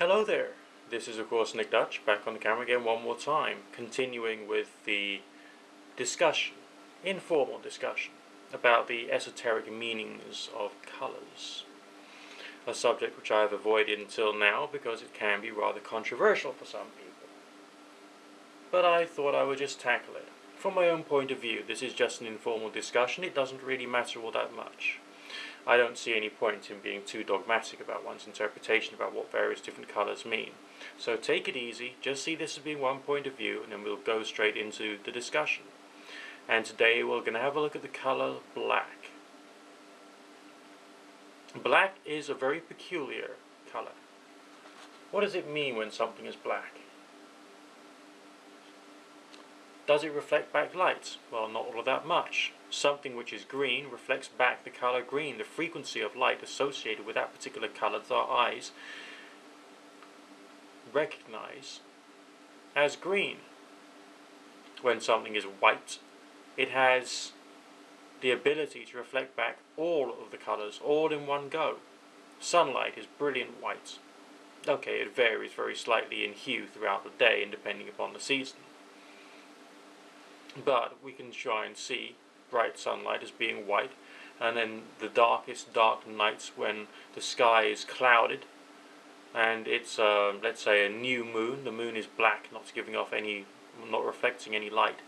Hello there, this is of course Nick Dutch, back on the camera again one more time, continuing with the discussion, informal discussion, about the esoteric meanings of colours. A subject which I have avoided until now because it can be rather controversial for some people. But I thought I would just tackle it. From my own point of view, this is just an informal discussion, it doesn't really matter all that much. I don't see any point in being too dogmatic about one's interpretation about what various different colours mean. So take it easy, just see this as being one point of view, and then we'll go straight into the discussion. And today we're going to have a look at the colour black. Black is a very peculiar colour. What does it mean when something is black? Does it reflect back light? Well, not all of that much. Something which is green reflects back the colour green, the frequency of light associated with that particular colour that our eyes recognize as green. When something is white, it has the ability to reflect back all of the colours, all in one go. Sunlight is brilliant white. Okay, it varies very slightly in hue throughout the day and depending upon the season. But we can try and see bright sunlight as being white, and then the darkest dark nights when the sky is clouded and it's let's say a new moon, the moon is black, not reflecting any light.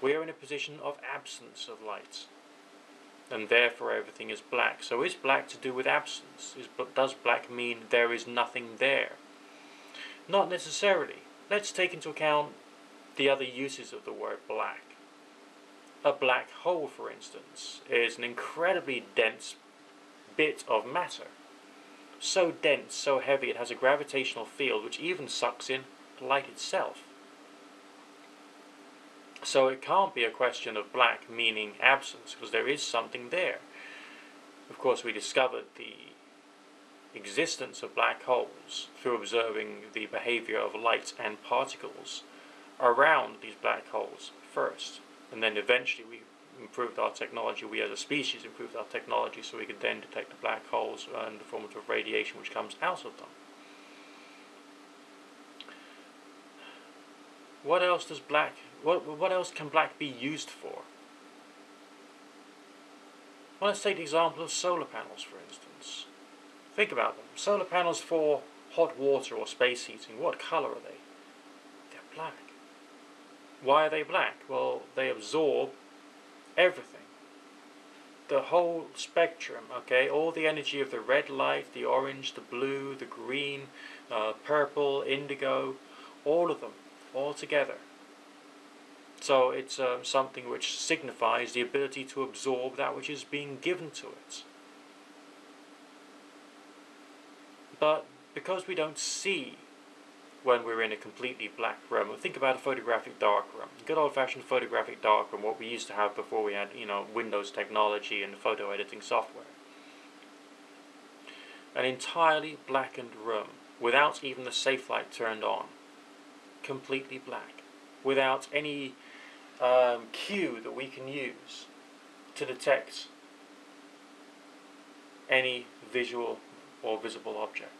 We are in a position of absence of light, and therefore everything is black. So is black to do with absence? Does black mean there is nothing there? Not necessarily. Let's take into account the other uses of the word black. A black hole, for instance, is an incredibly dense bit of matter. So dense, so heavy, it has a gravitational field which even sucks in light itself. So it can't be a question of black meaning absence, because there is something there. Of course, we discovered the existence of black holes through observing the behavior of light and particles around these black holes first, and then eventually we improved our technology, we as a species improved our technology so we could then detect the black holes and the form of radiation which comes out of them. What else can black be used for? Well, let's take the example of solar panels, for instance. Think about them. Solar panels for hot water or space heating, what colour are they? They're black. Why are they black? Well, they absorb everything. The whole spectrum, okay? All the energy of the red light, the orange, the blue, the green, purple, indigo, all of them, all together. So it's something which signifies the ability to absorb that which is being given to it. But because we don't see when we're in a completely black room, think about a photographic darkroom. Good old-fashioned photographic darkroom, what we used to have before we had, Windows technology and photo editing software. An entirely blackened room, without even the safe light turned on. Completely black, without any cue that we can use to detect any visual or visible object.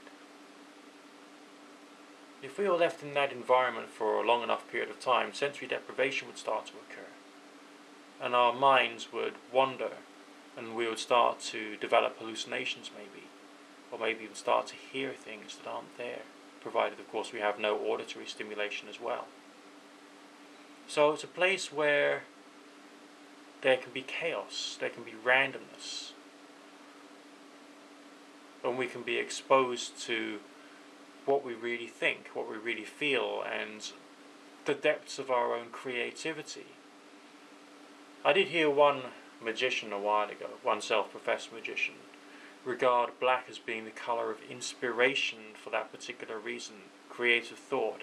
If we were left in that environment for a long enough period of time, sensory deprivation would start to occur, and our minds would wander, and we would start to develop hallucinations maybe, or maybe even start to hear things that aren't there, provided of course we have no auditory stimulation as well. So it's a place where there can be chaos, there can be randomness, and we can be exposed to what we really think, what we really feel, and the depths of our own creativity. I did hear one magician a while ago, one self-professed magician, regard black as being the colour of inspiration for that particular reason, creative thought.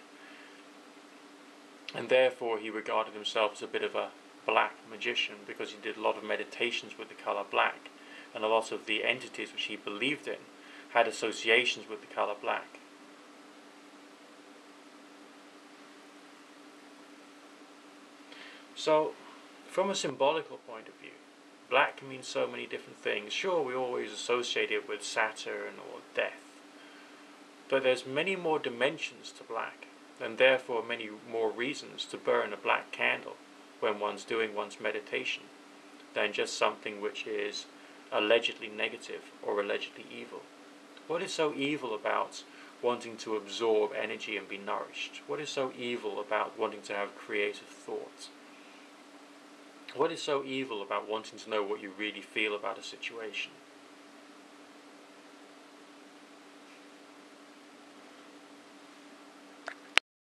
And therefore he regarded himself as a bit of a black magician because he did a lot of meditations with the colour black, and a lot of the entities which he believed in had associations with the colour black. So, from a symbolical point of view, black can mean so many different things. Sure, we always associate it with Saturn or death, But there's many more dimensions to black, and therefore many more reasons to burn a black candle when one's doing one's meditation, than just something which is allegedly negative or allegedly evil. What is so evil about wanting to absorb energy and be nourished? What is so evil about wanting to have creative thoughts? What is so evil about wanting to know what you really feel about a situation?